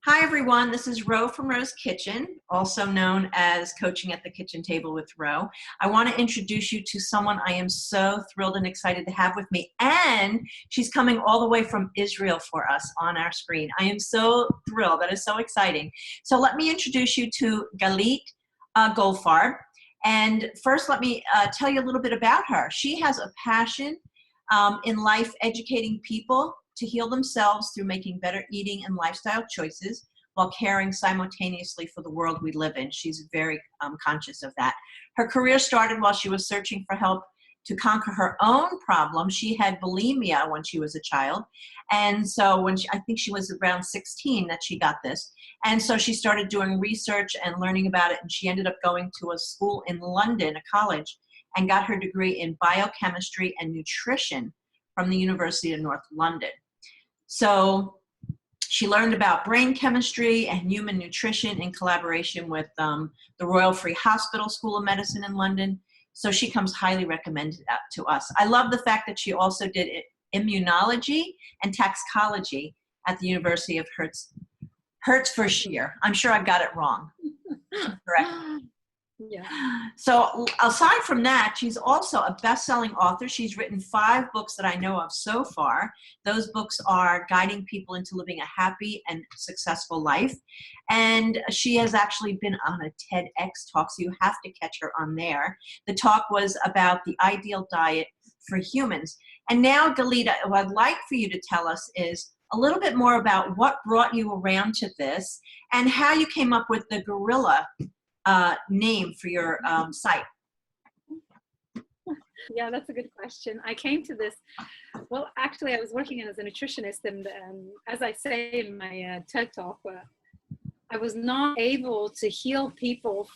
Hi everyone, this is Ro from Ro's Kitchen, also known as Coaching at the Kitchen Table with Ro. I want to introduce you to someone I am so thrilled and excited to have with me, and she's coming all the way from Israel for us on our screen. I am so thrilled. That is so exciting. So let me introduce you to Galit Goldfarb. And first, let me tell you a little bit about her. She has a passion in life educating people to heal themselves through making better eating and lifestyle choices while caring simultaneously for the world we live in. She's very conscious of that. Her career started while she was searching for help to conquer her own problem. She had bulimia when she was a child. And so when I think she was around 16 that she got this. And so she started doing research and learning about it. And she ended up going to a school in London, a college, and got her degree in biochemistry and nutrition from the University of North London. So she learned about brain chemistry and human nutrition in collaboration with the Royal Free Hospital School of Medicine in London. So she comes highly recommended to us. I love the fact that she also did immunology and toxicology at the University of Hertfordshire. I'm sure I've got it wrong. Correct. Yeah. So aside from that, she's also a best-selling author. She's written 5 books that I know of so far. Those books are guiding people into living a happy and successful life. And she has actually been on a TEDx talk, so you have to catch her on there. The talk was about the ideal diet for humans. And now, Galita, what I'd like for you to tell us is a little bit more about what brought you around to this and how you came up with the gorilla name for your site. Yeah, that's a good question. I came to this, well, actually I was working as a nutritionist, and as I say in my TED Talk, I was not able to heal people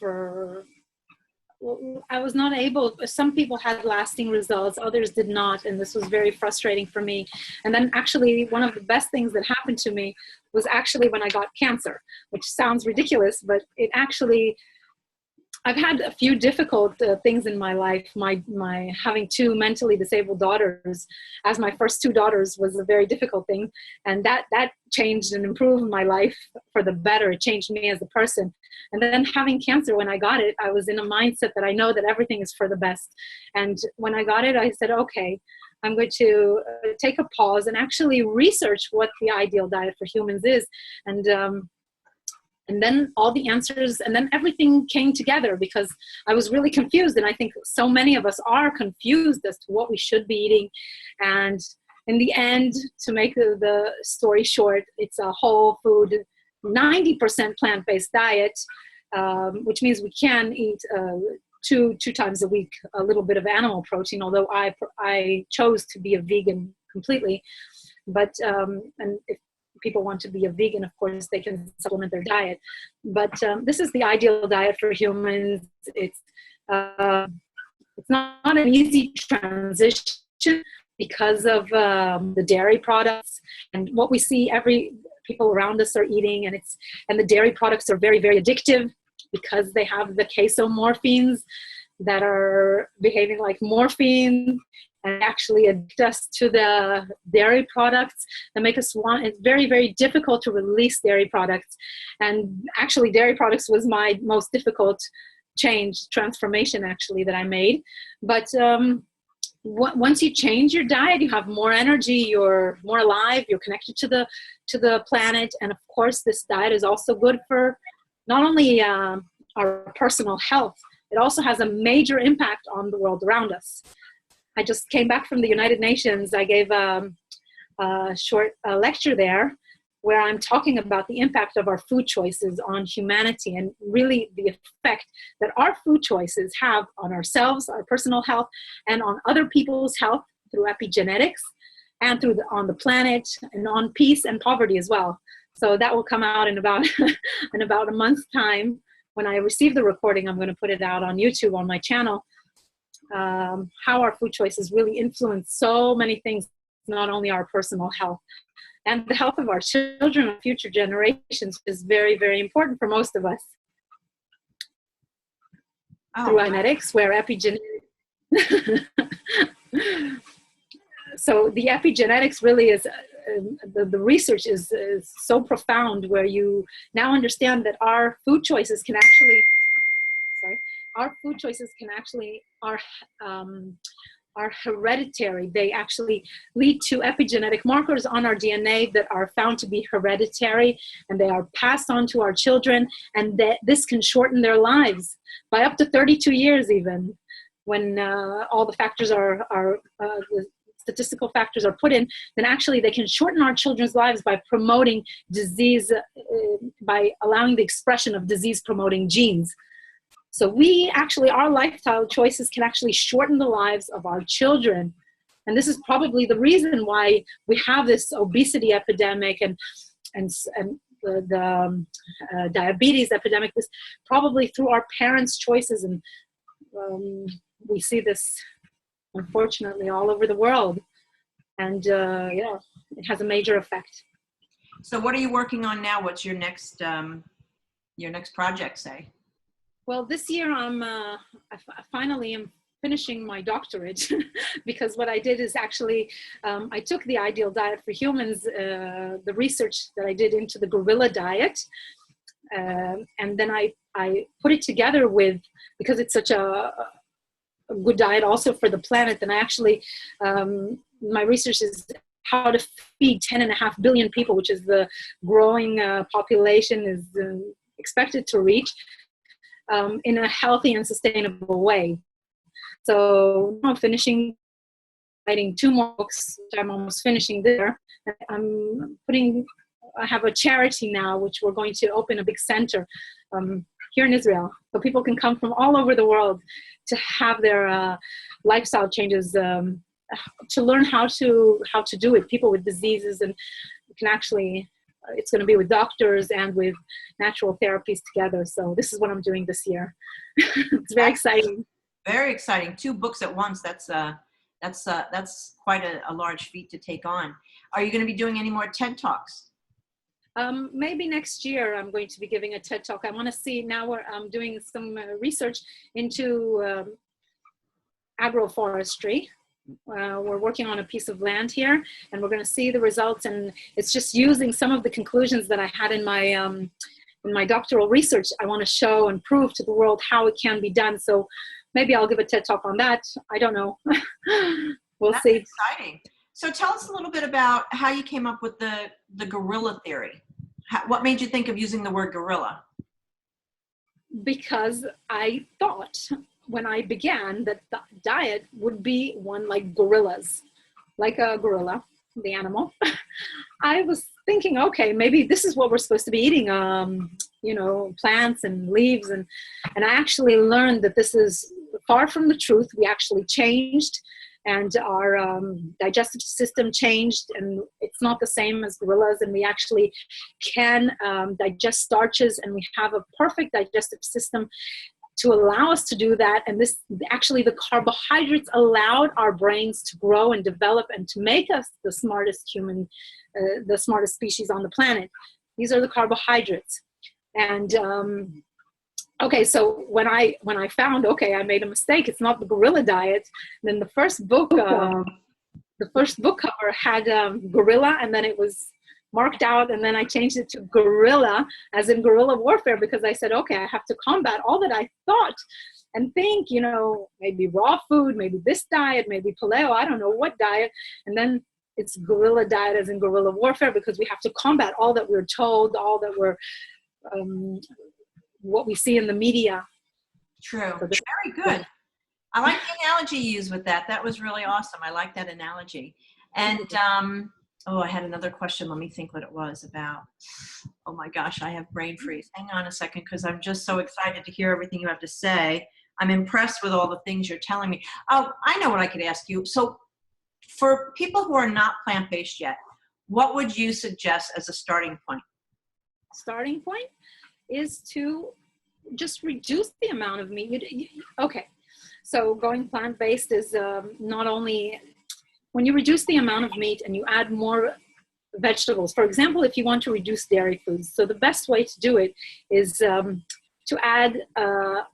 some people had lasting results, others did not, and this was very frustrating for me. And then actually one of the best things that happened to me was actually when I got cancer, which sounds ridiculous, but it actually, I've had a few difficult things in my life. My having 2 mentally disabled daughters as my first 2 daughters was a very difficult thing. And that changed and improved my life for the better. It changed me as a person. And then having cancer, when I got it, I was in a mindset that I know that everything is for the best. And when I got it, I said, okay, I'm going to take a pause and actually research what the ideal diet for humans is. And then all the answers, and then everything came together because I was really confused. And I think so many of us are confused as to what we should be eating. And in the end, to make the story short, it's a whole food, 90% plant-based diet, which means we can eat two times a week, a little bit of animal protein, although I chose to be a vegan completely. But, and if people want to be a vegan, of course, they can supplement their diet. But this is the ideal diet for humans. It's not an easy transition because of the dairy products and what we see people around us are eating, and the dairy products are very, very addictive because they have the casomorphines that are behaving like morphine and actually addict us to the dairy products that make us want. It's very, very difficult to release dairy products. And actually dairy products was my most difficult transformation actually that I made. But once you change your diet, you have more energy, you're more alive, you're connected to the planet. And of course, this diet is also good for not only our personal health, it also has a major impact on the world around us. I just came back from the United Nations. I gave a short lecture there where I'm talking about the impact of our food choices on humanity and really the effect that our food choices have on ourselves, our personal health, and on other people's health through epigenetics and on the planet and on peace and poverty as well. So that will come out in about a month's time. When I receive the recording, I'm going to put it out on YouTube on my channel. How our food choices really influence so many things, not only our personal health and the health of our children and future generations is very, very important for most of us. Through genetics, where epigenetics. So the epigenetics really is the research is so profound, where you now understand that our food choices can actually, are hereditary. They actually lead to epigenetic markers on our DNA that are found to be hereditary, and they are passed on to our children, and that this can shorten their lives by up to 32 years even, when all the factors the statistical factors are put in. Then actually they can shorten our children's lives by promoting disease, by allowing the expression of disease promoting genes. So our lifestyle choices can actually shorten the lives of our children. And this is probably the reason why we have this obesity epidemic and the diabetes epidemic, this probably through our parents' choices. And we see this, unfortunately, all over the world. And it has a major effect. So what are you working on now? What's your next project, say? Well, this year I finally am finishing my doctorate because what I did is actually, I took the ideal diet for humans, the research that I did into the gorilla diet, and then I put it together with, because it's such a good diet also for the planet, and I actually, my research is how to feed 10.5 billion people, which is the growing population is expected to reach, in a healthy and sustainable way. So I'm writing 2 more books. I'm almost finishing there. I have a charity now, which we're going to open a big center here in Israel, so people can come from all over the world to have their lifestyle changes, to learn how to do it. People with diseases, and can actually, it's going to be with doctors and with natural therapies together. So this is what I'm doing this year. It's very exciting. Very exciting. 2 books at once. That's quite a large feat to take on. Are you going to be doing any more TED Talks? Maybe next year I'm going to be giving a TED Talk. I want to see, now I'm doing some research into agroforestry. We're working on a piece of land here, and we're going to see the results, and it's just using some of the conclusions that I had in my doctoral research. I want to show and prove to the world how it can be done. So maybe I'll give a TED Talk on that. I don't know. We'll That's see. Exciting. So tell us a little bit about how you came up with the gorilla theory. What made you think of using the word gorilla? Because I thought, when I began, that the diet would be one like gorillas, like a gorilla, the animal. I was thinking, okay, maybe this is what we're supposed to be eating, plants and leaves. And I actually learned that this is far from the truth. We actually changed, and our digestive system changed, and it's not the same as gorillas. And we actually can digest starches, and we have a perfect digestive system to allow us to do that. And this, actually, the carbohydrates allowed our brains to grow and develop and to make us the smartest the smartest species on the planet. These are the carbohydrates. And okay, so when I found, okay, I made a mistake, it's not the gorilla diet, then the first book cover had gorilla, and then it was marked out, and then I changed it to gorilla, as in guerrilla warfare, because I said, okay, I have to combat all that I thought and think, maybe raw food, maybe this diet, maybe paleo, I don't know what diet. And then it's guerrilla diet, as in guerrilla warfare, because we have to combat all that we're told, all that we're, what we see in the media. True. Very good. I like the analogy you used with that. That was really awesome. I like that analogy. And, I had another question. Let me think what it was about. Oh my gosh, I have brain freeze. Hang on a second, because I'm just so excited to hear everything you have to say. I'm impressed with all the things you're telling me. Oh, I know what I could ask you. So for people who are not plant-based yet, what would you suggest as a starting point? Starting point is to just reduce the amount of meat. Okay, so going plant-based is not only, when you reduce the amount of meat and you add more vegetables. For example, if you want to reduce dairy foods, so the best way to do it is to add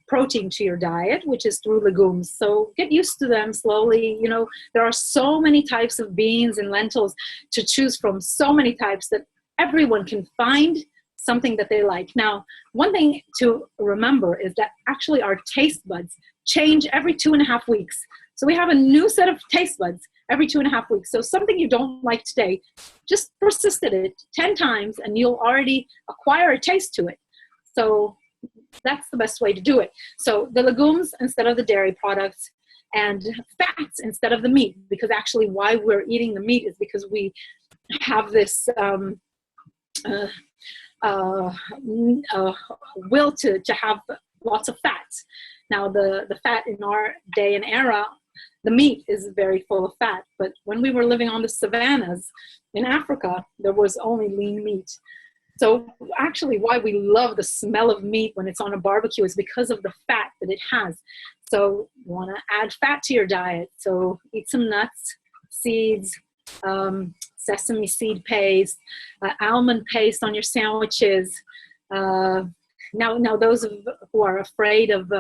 protein to your diet, which is through legumes. So get used to them slowly. You know, there are so many types of beans and lentils to choose from, so many types that everyone can find something that they like. Now, one thing to remember is that actually our taste buds change every 2.5 weeks. So we have a new set of taste buds every 2.5 weeks. So something you don't like today, just persist at it 10 times and you'll already acquire a taste to it. So that's the best way to do it. So the legumes instead of the dairy products, and fats instead of the meat, because actually why we're eating the meat is because we have this will to have lots of fats. Now the fat in our day and era, the meat is very full of fat, but when we were living on the savannas in Africa, there was only lean meat. So actually why we love the smell of meat when it's on a barbecue is because of the fat that it has. So you want to add fat to your diet. So eat some nuts, seeds, sesame seed paste, almond paste on your sandwiches. Now those who are afraid of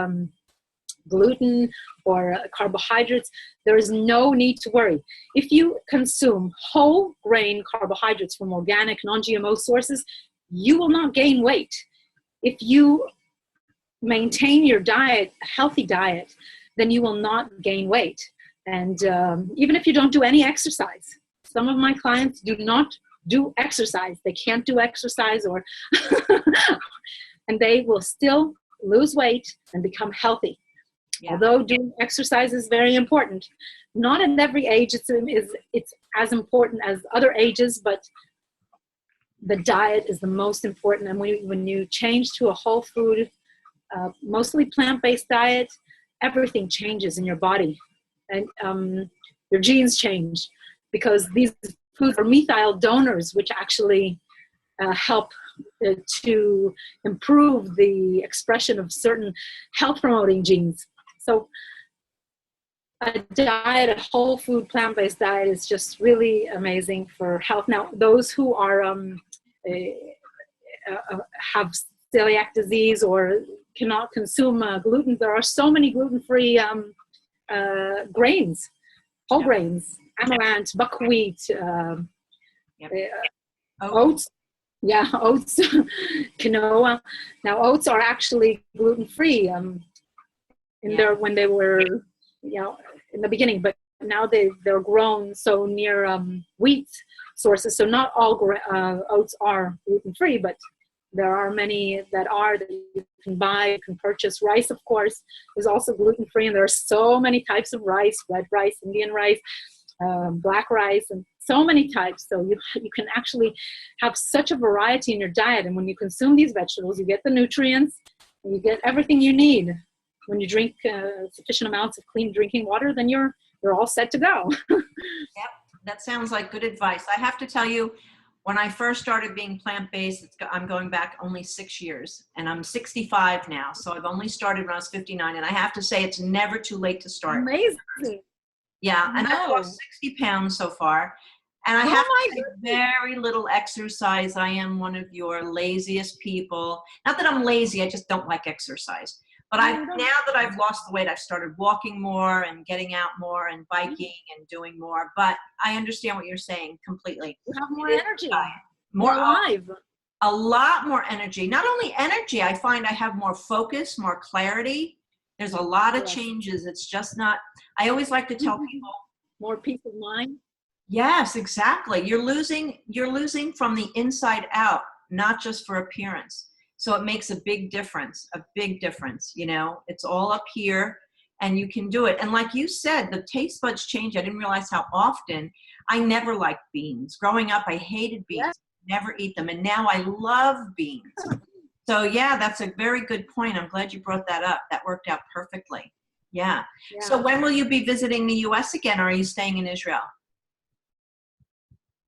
gluten or carbohydrates, there is no need to worry. If you consume whole grain carbohydrates from organic, non-GMO sources, you will not gain weight. If you maintain your diet, a healthy diet, then you will not gain weight. And even if you don't do any exercise, some of my clients do not do exercise. They can't do exercise or, and they will still lose weight and become healthy. Yeah. Although doing exercise is very important, not at every age it's as important as other ages, but the diet is the most important. And when you change to a whole food, mostly plant-based diet, everything changes in your body, and your genes change, because these foods are methyl donors, which actually help to improve the expression of certain health-promoting genes. So a diet, a whole food plant-based diet is just really amazing for health. Now, those who are have celiac disease or cannot consume gluten, there are so many gluten-free grains, whole grains, amaranth, buckwheat, oats. Yeah, oats, quinoa. Now, oats are actually gluten-free. When they were, in the beginning, but now they're grown so near wheat sources. So not all oats are gluten-free, but there are many that you can buy, you can purchase. Rice, of course, is also gluten-free, and there are so many types of rice: red rice, Indian rice, black rice, and so many types. So you can actually have such a variety in your diet, and when you consume these vegetables, you get the nutrients, and you get everything you need. When you drink sufficient amounts of clean drinking water, then you're all set to go. Yep, that sounds like good advice. I have to tell you, when I first started being plant-based, I'm going back only 6 years, and I'm 65 now. So I've only started when I was 59, and I have to say it's never too late to start. Amazing. Yeah, and I've lost 60 pounds so far. And I have to say very little exercise. I am one of your laziest people. Not that I'm lazy, I just don't like exercise. But now that I've lost the weight, I've started walking more and getting out more and biking and doing more. But I understand what you're saying completely. You have more energy, more alive. A lot more energy. Not only energy, I find I have more focus, more clarity. There's a lot of changes. It's just not, I always like to tell people. More peace of mind. Yes, exactly. You're losing from the inside out, not just for appearance. So it makes a big difference, it's all up here and you can do it. And like you said, the taste buds change. I didn't realize how often. I never liked beans. Growing up, I hated beans, never eat them. And now I love beans. So yeah, that's a very good point. I'm glad you brought that up. That worked out perfectly. Yeah. So when will you be visiting the US again, or are you staying in Israel?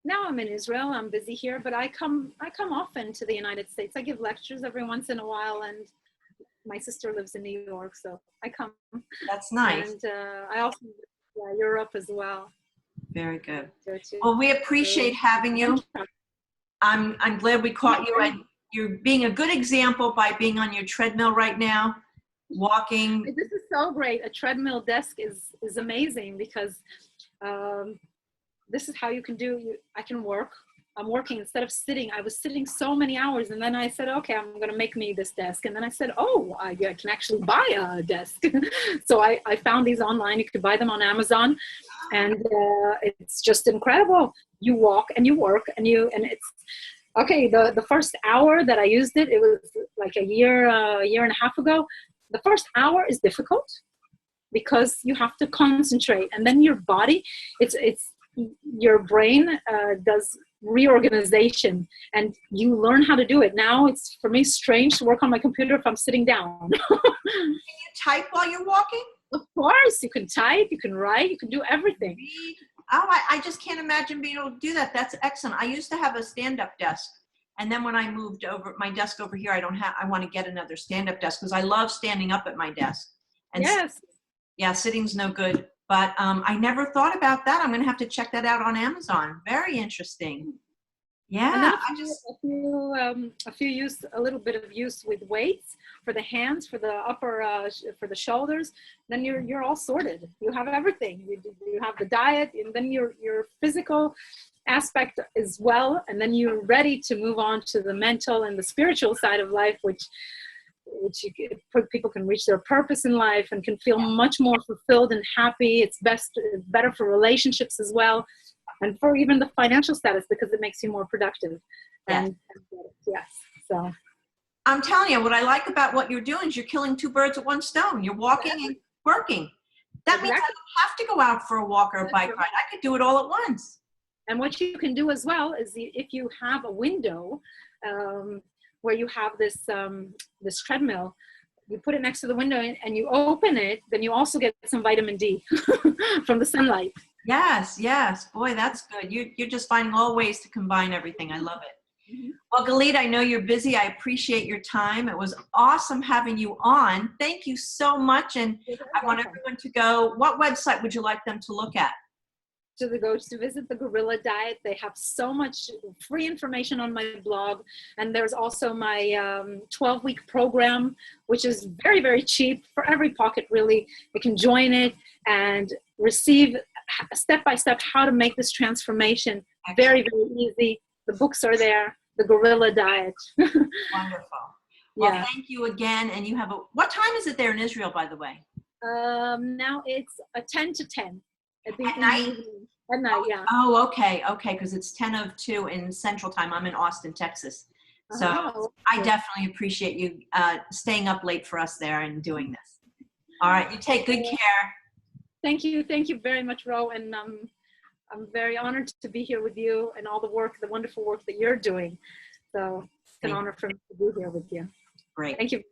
Now I'm in Israel. I'm busy here, but I come often to the United States. I give lectures every once in a while, and my sister lives in New York, so I come. That's nice. And I also Europe as well. Very good. Well, we appreciate having you. I'm glad we caught you, and you're being a good example by being on your treadmill right now, walking. This is so great. A treadmill desk is amazing because this is how you can I can work. I'm working instead of sitting. I was sitting so many hours, and then I said, okay, I'm going to make me this desk. And then I said, oh, I can actually buy a desk. So I found these online. You could buy them on Amazon, and it's just incredible. You walk and you work and it's okay. The first hour that I used it, it was like a year and a half ago. The first hour is difficult because you have to concentrate, and then your body, it's your brain does reorganization, and you learn how to do it. Now it's, for me, strange to work on my computer if I'm sitting down. Can you type while you're walking? Of course, you can type, you can write, you can do everything. Oh, I just can't imagine being able to do that. That's excellent. I used to have a stand-up desk, and then when I moved over my desk over here, I want to get another stand-up desk because I love standing up at my desk. And yes. Yeah, sitting's no good. But I never thought about that. I'm going to have to check that out on Amazon. Very interesting. Yeah, And then a little bit of use with weights for the hands, for the upper, for the shoulders. Then you're all sorted. You have everything. You have the diet, and then your physical aspect as well. And then you're ready to move on to the mental and the spiritual side of life, which people can reach their purpose in life and can feel much more fulfilled and happy. It's better for relationships as well, and for even the financial status, because it makes you more productive. And yes, so I'm telling you, what I like about what you're doing is you're killing two birds with one stone. You're walking and working. That means I don't have to go out for a walk or a bike ride. I could do it all at once. And what you can do as well is, if you have a window where you have this this treadmill, you put it next to the window and you open it, then you also get some vitamin D from the sunlight. Yes, yes. Boy, that's good. You're just finding all ways to combine everything. I love it. Mm-hmm. Well, Galit, I know you're busy. I appreciate your time. It was awesome having you on. Thank you so much. And I want everyone to go. What website would you like them to look at? To visit the Gorilla Diet. They have so much free information on my blog, and there's also my 12-week program, which is very, very cheap for every pocket, really. You can join it and receive step-by-step how to make this transformation. Very, very easy. The books are there. The Gorilla Diet. Wonderful. Well, yeah. Thank you again. And you have what time is it there in Israel, by the way? Now it's 10 to 10. At night? At night, yeah. Oh, okay, because it's 10:02 in Central Time. I'm in Austin, Texas. So I definitely appreciate you staying up late for us there and doing this. All right, you take good care. Thank you very much, Ro, and I'm very honored to be here with you and all the wonderful work that you're doing. So it's an honor for me to be here with you. Great. Thank you.